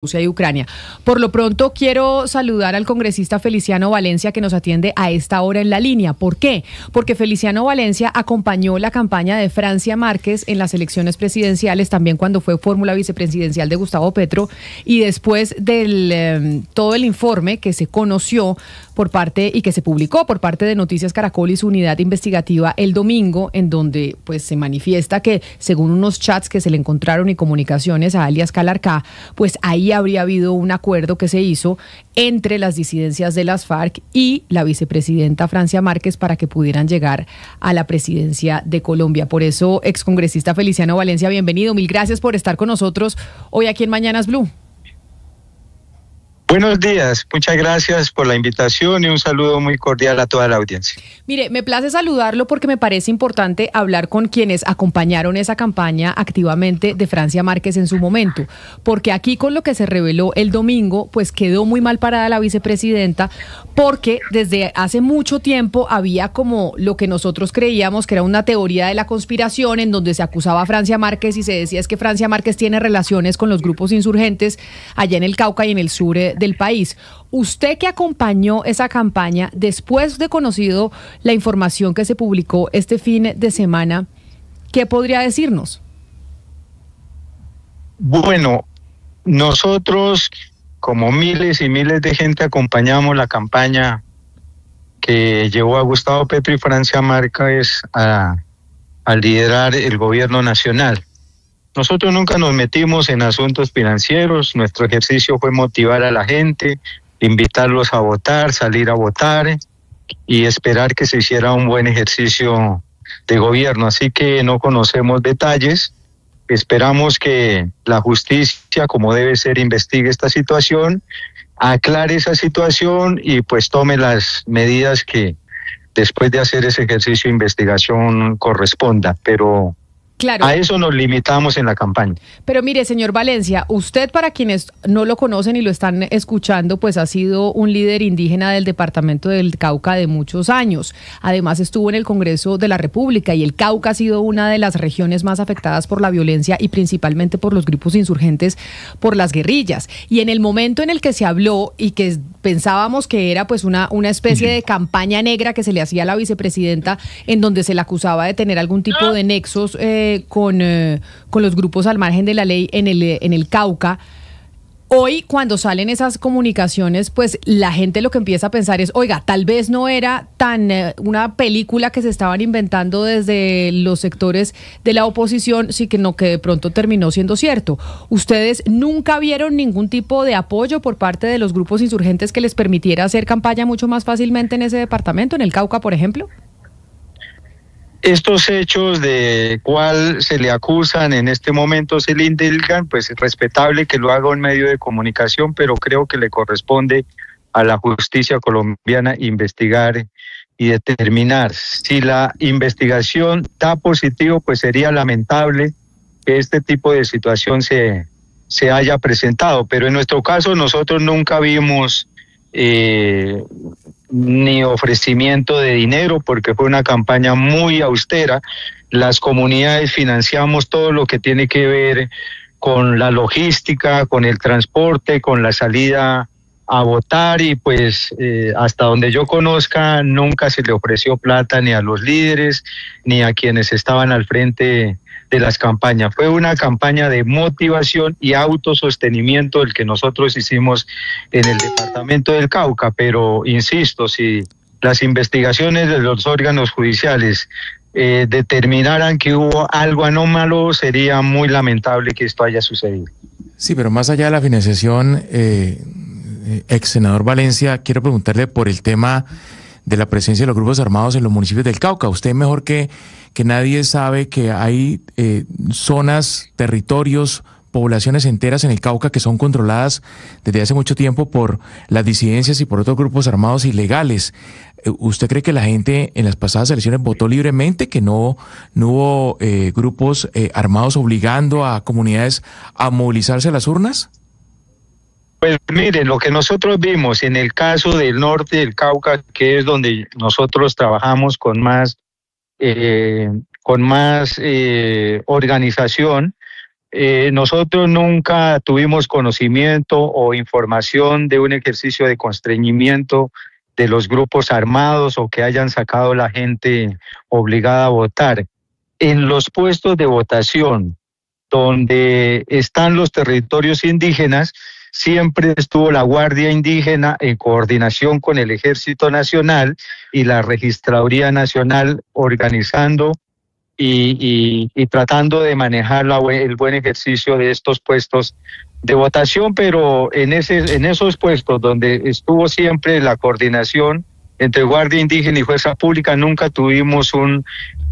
Rusia y Ucrania. Por lo pronto quiero saludar al congresista Feliciano Valencia que nos atiende a esta hora en la línea. ¿Por qué? Porque Feliciano Valencia acompañó la campaña de Francia Márquez en las elecciones presidenciales, también cuando fue fórmula vicepresidencial de Gustavo Petro, y después del todo el informe que se conoció por parte y que se publicó por parte de Noticias Caracol y su unidad investigativa el domingo, en donde pues se manifiesta que según unos chats que se le encontraron y comunicaciones a alias Calarcá, pues ahí habría habido un acuerdo que se hizo entre las disidencias de las FARC y la vicepresidenta Francia Márquez para que pudieran llegar a la presidencia de Colombia. Por eso, excongresista Feliciano Valencia, bienvenido. Mil gracias por estar con nosotros hoy aquí en Mañanas Blue. Buenos días, muchas gracias por la invitación y un saludo muy cordial a toda la audiencia. Mire, me place saludarlo porque me parece importante hablar con quienes acompañaron esa campaña activamente de Francia Márquez en su momento, porque aquí con lo que se reveló el domingo, pues quedó muy mal parada la vicepresidenta, porque desde hace mucho tiempo había como lo que nosotros creíamos que era una teoría de la conspiración en donde se acusaba a Francia Márquez y se decía es que Francia Márquez tiene relaciones con los grupos insurgentes allá en el Cauca y en el sur del país. Usted que acompañó esa campaña, después de conocido la información que se publicó este fin de semana, ¿qué podría decirnos? Bueno, nosotros, como miles y miles de gente, acompañamos la campaña que llevó a Gustavo Petro y Francia Márquez a liderar el gobierno nacional. Nosotros nunca nos metimos en asuntos financieros, nuestro ejercicio fue motivar a la gente, invitarlos a votar, salir a votar y esperar que se hiciera un buen ejercicio de gobierno. Así que no conocemos detalles, esperamos que la justicia, como debe ser, investigue esta situación, aclare esa situación y pues tome las medidas que después de hacer ese ejercicio de investigación corresponda, pero claro, a eso nos limitamos en la campaña. Pero mire, señor Valencia, usted, para quienes no lo conocen y lo están escuchando, pues ha sido un líder indígena del departamento del Cauca de muchos años. Además estuvo en el Congreso de la República y el Cauca ha sido una de las regiones más afectadas por la violencia y principalmente por los grupos insurgentes, por las guerrillas. Y en el momento en el que se habló y que pensábamos que era pues una especie de campaña negra que se le hacía a la vicepresidenta, en donde se la acusaba de tener algún tipo de nexos con los grupos al margen de la ley en el Cauca. Hoy, cuando salen esas comunicaciones, pues la gente lo que empieza a pensar es, oiga, tal vez no era tan una película que se estaban inventando desde los sectores de la oposición, sino que de pronto terminó siendo cierto. ¿Ustedes nunca vieron ningún tipo de apoyo por parte de los grupos insurgentes que les permitiera hacer campaña mucho más fácilmente en ese departamento, en el Cauca, por ejemplo? Estos hechos de cuál se le acusan en este momento se le indilgan, pues es respetable que lo haga un medio de comunicación, pero creo que le corresponde a la justicia colombiana investigar y determinar. Si la investigación da positivo, pues sería lamentable que este tipo de situación se haya presentado, pero en nuestro caso nosotros nunca vimos ni ofrecimiento de dinero porque fue una campaña muy austera. Las comunidades financiamos todo lo que tiene que ver con la logística, con el transporte, con la salida a votar y pues hasta donde yo conozca nunca se le ofreció plata ni a los líderes ni a quienes estaban al frente de las campañas. Fue una campaña de motivación y autosostenimiento el que nosotros hicimos en el departamento del Cauca, pero insisto, si las investigaciones de los órganos judiciales determinaran que hubo algo anómalo, sería muy lamentable que esto haya sucedido. Sí, pero más allá de la financiación, ex senador Valencia, quiero preguntarle por el tema de la presencia de los grupos armados en los municipios del Cauca. Usted mejor que nadie sabe que hay zonas, territorios, poblaciones enteras en el Cauca que son controladas desde hace mucho tiempo por las disidencias y por otros grupos armados ilegales. ¿Usted cree que la gente en las pasadas elecciones votó libremente, que no hubo grupos armados obligando a comunidades a movilizarse a las urnas? Pues mire, lo que nosotros vimos en el caso del norte del Cauca, que es donde nosotros trabajamos con más organización, nosotros nunca tuvimos conocimiento o información de un ejercicio de constreñimiento de los grupos armados o que hayan sacado la gente obligada a votar. En los puestos de votación donde están los territorios indígenas, siempre estuvo la Guardia Indígena en coordinación con el Ejército Nacional y la Registraduría Nacional organizando y tratando de manejar el buen ejercicio de estos puestos de votación, pero en esos puestos donde estuvo siempre la coordinación entre Guardia Indígena y Fuerza Pública, nunca tuvimos un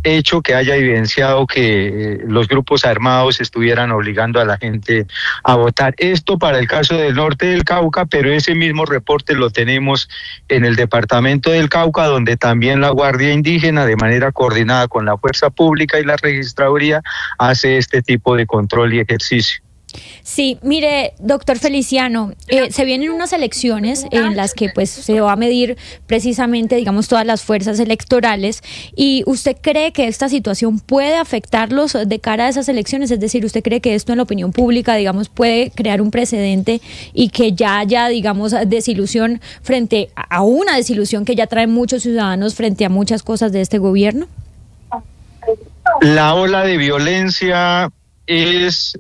hecho que haya evidenciado que los grupos armados estuvieran obligando a la gente a votar. Esto para el caso del norte del Cauca, pero ese mismo reporte lo tenemos en el departamento del Cauca, donde también la Guardia Indígena, de manera coordinada con la Fuerza Pública y la Registraduría, hace este tipo de control y ejercicio. Sí, mire, doctor Feliciano, se vienen unas elecciones en las que pues se va a medir precisamente, digamos, todas las fuerzas electorales, y ¿usted cree que esta situación puede afectarlos de cara a esas elecciones? Es decir, ¿usted cree que esto en la opinión pública, digamos, puede crear un precedente y que ya haya, digamos, desilusión frente a una desilusión que ya traen muchos ciudadanos frente a muchas cosas de este gobierno? La ola de violencia es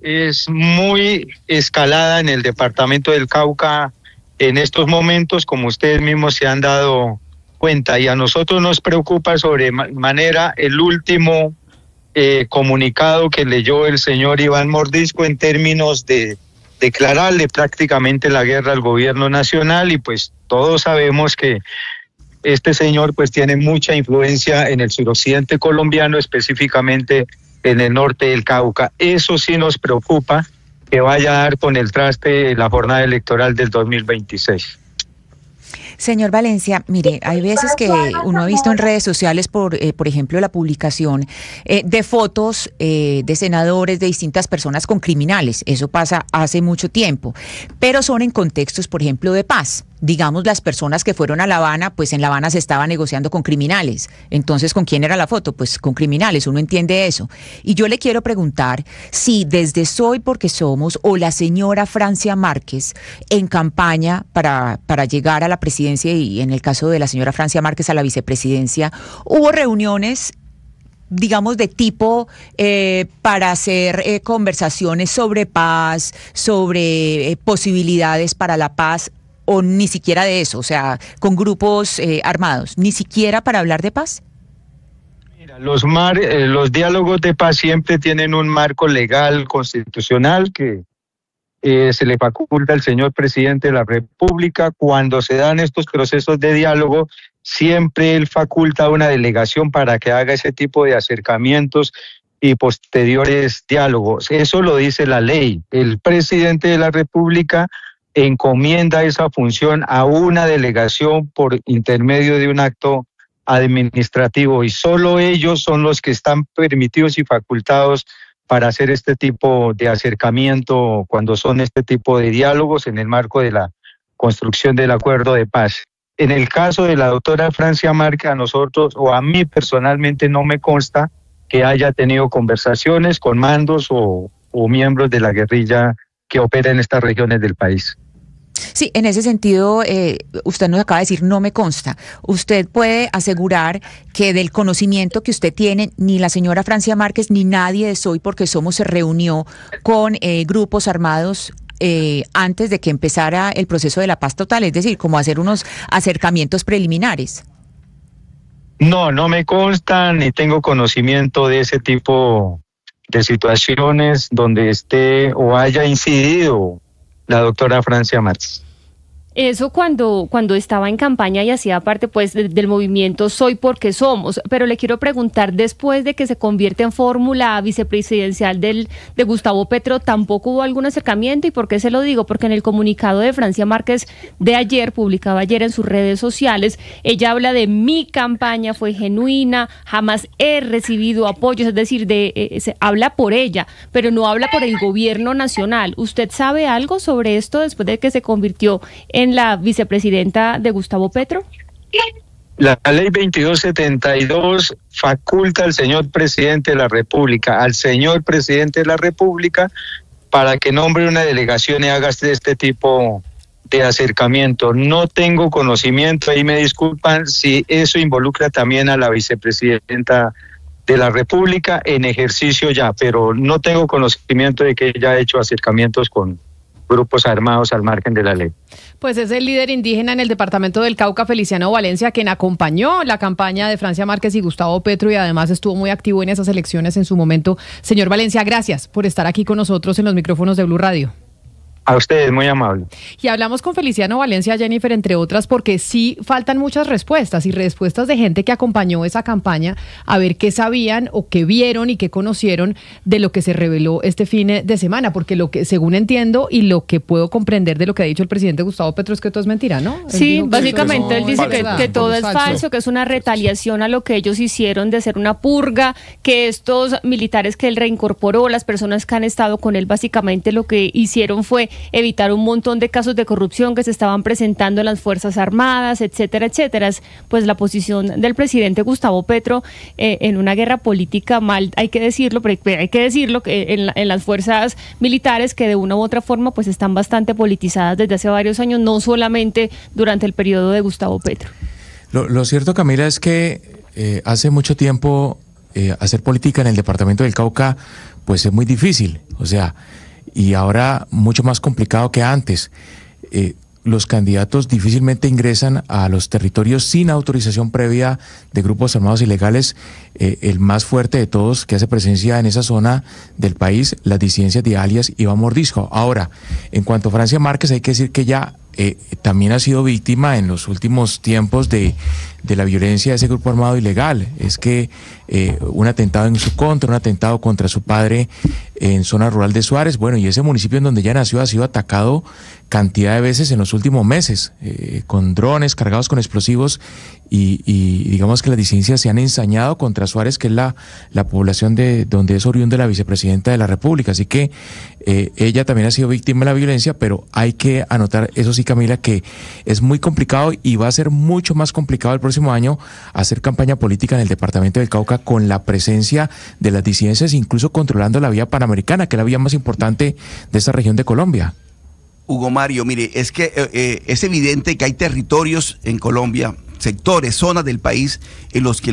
muy escalada en el departamento del Cauca en estos momentos, como ustedes mismos se han dado cuenta, y a nosotros nos preocupa sobremanera el último comunicado que leyó el señor Iván Mordisco en términos de declararle prácticamente la guerra al gobierno nacional, y pues todos sabemos que este señor pues tiene mucha influencia en el suroccidente colombiano, específicamente en el norte del Cauca. Eso sí nos preocupa, que vaya a dar con el traste la jornada electoral del 2026. Señor Valencia, mire, hay veces que uno ha visto en redes sociales, por ejemplo, la publicación de fotos de senadores, de distintas personas con criminales. Eso pasa hace mucho tiempo, pero son en contextos, por ejemplo, de paz. Digamos, las personas que fueron a La Habana, pues en La Habana se estaba negociando con criminales. Entonces, ¿con quién era la foto? Pues con criminales, uno entiende eso. Y yo le quiero preguntar si desde Soy Porque Somos o la señora Francia Márquez, en campaña para llegar a la presidencia, y en el caso de la señora Francia Márquez a la vicepresidencia, hubo reuniones, digamos, de tipo para hacer conversaciones sobre paz, sobre posibilidades para la paz, o ni siquiera de eso, o sea, con grupos armados, ni siquiera para hablar de paz. Mira, los diálogos de paz siempre tienen un marco legal constitucional que se le faculta al señor presidente de la República. Cuando se dan estos procesos de diálogo, siempre él faculta una delegación para que haga ese tipo de acercamientos y posteriores diálogos. Eso lo dice la ley. El presidente de la República encomienda esa función a una delegación por intermedio de un acto administrativo, y solo ellos son los que están permitidos y facultados para hacer este tipo de acercamiento cuando son este tipo de diálogos en el marco de la construcción del acuerdo de paz. En el caso de la doctora Francia Márquez, a nosotros o a mí personalmente no me consta que haya tenido conversaciones con mandos o miembros de la guerrilla que opera en estas regiones del país. Sí, en ese sentido, usted nos acaba de decir, no me consta. ¿Usted puede asegurar que del conocimiento que usted tiene, ni la señora Francia Márquez ni nadie de Soy Porque Somos se reunió con grupos armados antes de que empezara el proceso de la paz total? Es decir, como hacer unos acercamientos preliminares. No, no me consta ni tengo conocimiento de ese tipo de situaciones donde esté o haya incidido la doctora Francia Márquez. Eso cuando estaba en campaña y hacía parte pues del movimiento Soy Porque Somos, pero le quiero preguntar, después de que se convierte en fórmula vicepresidencial de Gustavo Petro, ¿tampoco hubo algún acercamiento? ¿Y por qué se lo digo? Porque en el comunicado de Francia Márquez de ayer, publicado ayer en sus redes sociales, ella habla de mi campaña fue genuina, jamás he recibido apoyos, es decir, se habla por ella, pero no habla por el gobierno nacional. ¿Usted sabe algo sobre esto después de que se convirtió en la vicepresidenta de Gustavo Petro? La ley 2272 faculta al señor presidente de la República, para que nombre una delegación y haga este tipo de acercamiento. No tengo conocimiento, ahí me disculpan, si eso involucra también a la vicepresidenta de la República en ejercicio ya, pero no tengo conocimiento de que ella ha hecho acercamientos con grupos armados al margen de la ley. Pues es el líder indígena en el departamento del Cauca, Feliciano Valencia, quien acompañó la campaña de Francia Márquez y Gustavo Petro y además estuvo muy activo en esas elecciones en su momento. Señor Valencia, gracias por estar aquí con nosotros en los micrófonos de Blue Radio. A ustedes, muy amable. Y hablamos con Feliciano Valencia, Jennifer, entre otras, porque sí faltan muchas respuestas y respuestas de gente que acompañó esa campaña a ver qué sabían o qué vieron y qué conocieron de lo que se reveló este fin de semana, porque lo que, según entiendo y lo que puedo comprender de lo que ha dicho el presidente Gustavo Petro es que todo es mentira, ¿no? Sí, básicamente él dice que todo es falso, que es una retaliación a lo que ellos hicieron de ser una purga, que estos militares que él reincorporó, las personas que han estado con él, básicamente lo que hicieron fue evitar un montón de casos de corrupción que se estaban presentando en las Fuerzas Armadas, etcétera, etcétera. Pues la posición del presidente Gustavo Petro en una guerra política, mal hay que decirlo, pero hay que decirlo, que en las fuerzas militares que de una u otra forma pues están bastante politizadas desde hace varios años, no solamente durante el periodo de Gustavo Petro. Lo cierto, Camila, es que hace mucho tiempo hacer política en el departamento del Cauca pues es muy difícil, o sea, y ahora mucho más complicado que antes. Los candidatos difícilmente ingresan a los territorios sin autorización previa de grupos armados ilegales. El más fuerte de todos que hace presencia en esa zona del país, las disidencias de alias Iván Mordisco. Ahora, en cuanto a Francia Márquez, hay que decir que ya también ha sido víctima en los últimos tiempos de la violencia de ese grupo armado ilegal. Es que un atentado en su contra, un atentado contra su padre en zona rural de Suárez, bueno, y ese municipio en donde ella nació ha sido atacado cantidad de veces en los últimos meses, con drones cargados con explosivos, y digamos que las disidencias se han ensañado contra Suárez, que es la población de donde es oriunda la vicepresidenta de la República. Así que ella también ha sido víctima de la violencia, pero hay que anotar, eso sí, Camila, que es muy complicado y va a ser mucho más complicado el próximo año hacer campaña política en el departamento del Cauca con la presencia de las disidencias, incluso controlando la vía panamericana, que es la vía más importante de esta región de Colombia. Hugo Mario, mire, es que es evidente que hay territorios en Colombia, sectores, zonas del país en los que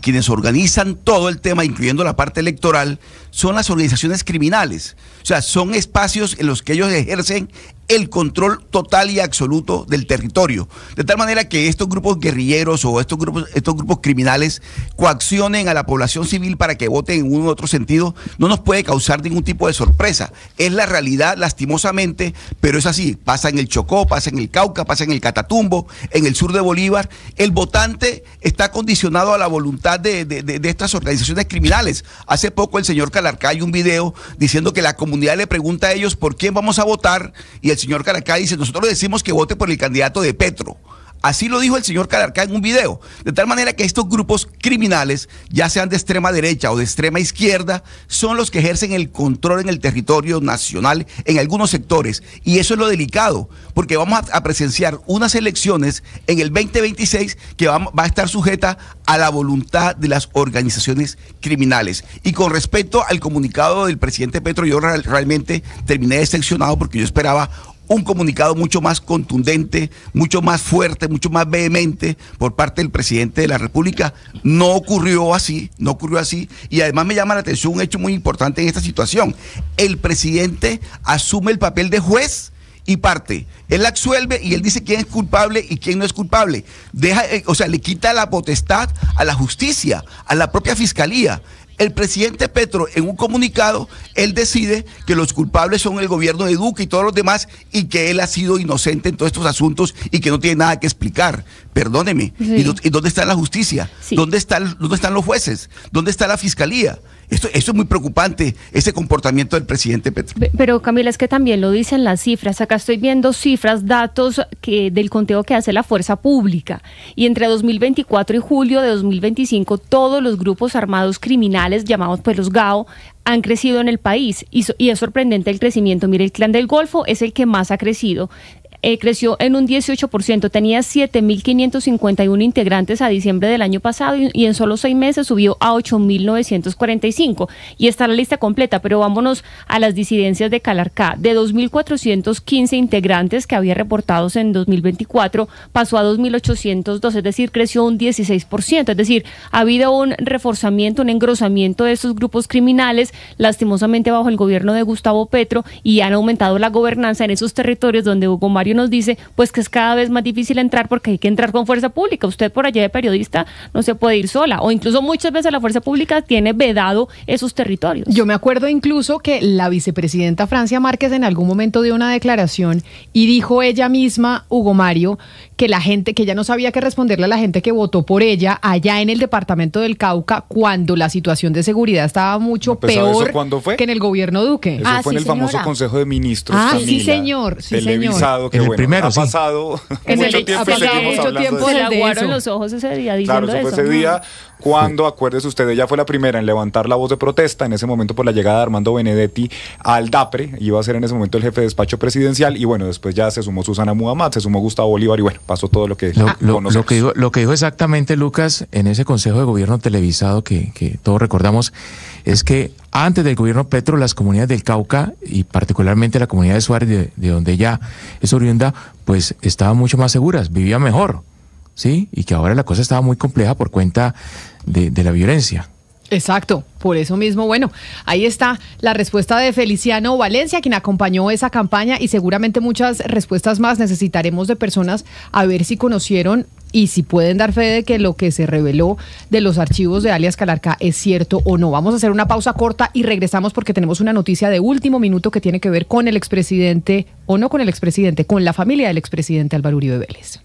quienes organizan todo el tema, incluyendo la parte electoral, son las organizaciones criminales. O sea, son espacios en los que ellos ejercen el control total y absoluto del territorio. De tal manera que estos grupos guerrilleros o estos grupos criminales coaccionen a la población civil para que vote en uno u otro sentido, no nos puede causar ningún tipo de sorpresa. Es la realidad, lastimosamente, pero es así. Pasa en el Chocó, pasa en el Cauca, pasa en el Catatumbo, en el sur de Bolívar. El votante está condicionado a la voluntad de estas organizaciones criminales. Hace poco el señor Calarcá un video diciendo que la comunidad le pregunta a ellos por quién vamos a votar, y el señor Calarcá dice: nosotros decimos que vote por el candidato de Petro. Así lo dijo el señor Calarcá en un video. De tal manera que estos grupos criminales, ya sean de extrema derecha o de extrema izquierda, son los que ejercen el control en el territorio nacional en algunos sectores. Y eso es lo delicado, porque vamos a presenciar unas elecciones en el 2026 que va a estar sujeta a la voluntad de las organizaciones criminales. Y con respecto al comunicado del presidente Petro, yo realmente terminé decepcionado, porque yo esperaba un comunicado mucho más contundente, mucho más fuerte, mucho más vehemente por parte del presidente de la República. No ocurrió así, y además me llama la atención un hecho muy importante en esta situación. El presidente asume el papel de juez y parte. Él absuelve y él dice quién es culpable y quién no es culpable. Le quita la potestad a la justicia, a la propia fiscalía. El presidente Petro, en un comunicado, él decide que los culpables son el gobierno de Duque y todos los demás, y que él ha sido inocente en todos estos asuntos y que no tiene nada que explicar. Perdóneme. Sí. ¿Y dónde está la justicia? Sí. ¿Dónde están los jueces? ¿Dónde está la fiscalía? Esto es muy preocupante, ese comportamiento del presidente Petro. Pero Camila, es que también lo dicen las cifras. Acá estoy viendo cifras, datos del conteo que hace la Fuerza Pública. Y entre 2024 y julio de 2025, todos los grupos armados criminales, llamados pues los GAO, han crecido en el país. Y es sorprendente el crecimiento. Mire, el Clan del Golfo es el que más ha crecido. creció en un 18%, tenía 7.551 integrantes a diciembre del año pasado y en solo 6 meses subió a 8.945. Y está la lista completa, pero vámonos a las disidencias de Calarcá. De 2.415 integrantes que había reportados en 2024, pasó a 2.802, es decir, creció un 16%. Es decir, ha habido un reforzamiento, un engrosamiento de estos grupos criminales, lastimosamente bajo el gobierno de Gustavo Petro, y han aumentado la gobernanza en esos territorios donde Hugo Mario nos dice pues que es cada vez más difícil entrar porque hay que entrar con fuerza pública. Usted por allá de periodista no se puede ir sola, o incluso muchas veces la fuerza pública tiene vedado esos territorios. Yo me acuerdo incluso que la vicepresidenta Francia Márquez en algún momento dio una declaración y dijo ella misma, Hugo Mario, que la gente, que ella no sabía qué responderle a la gente que votó por ella allá en el departamento del Cauca cuando la situación de seguridad estaba mucho peor que en el gobierno Duque. Eso fue en el famoso Consejo de Ministros. Sí, señor. Sí, televisado, que en el bueno, primero, ha pasado mucho tiempo y seguimos hablando se le aguaron los ojos ese día diciendo claro, eso eso. fue ese día cuando, acuérdese usted, ella fue la primera en levantar la voz de protesta, en ese momento por la llegada de Armando Benedetti al DAPRE, iba a ser en ese momento el jefe de despacho presidencial, y bueno, después ya se sumó Susana Muhammad, se sumó Gustavo Bolívar, y bueno, pasó todo lo que conocemos. Lo que dijo exactamente Lucas en ese Consejo de Gobierno televisado que todos recordamos, es que antes del gobierno Petro, las comunidades del Cauca, y particularmente la comunidad de Suárez, de donde ella es oriunda, pues estaban mucho más seguras, vivían mejor, ¿sí? Y que ahora la cosa estaba muy compleja por cuenta de la violencia. Exacto, por eso mismo, bueno, ahí está la respuesta de Feliciano Valencia, quien acompañó esa campaña, y seguramente muchas respuestas más necesitaremos de personas a ver si conocieron y si pueden dar fe de que lo que se reveló de los archivos de alias Calarcá es cierto o no. Vamos a hacer una pausa corta y regresamos porque tenemos una noticia de último minuto que tiene que ver con el expresidente, o no con el expresidente, con la familia del expresidente Álvaro Uribe Vélez.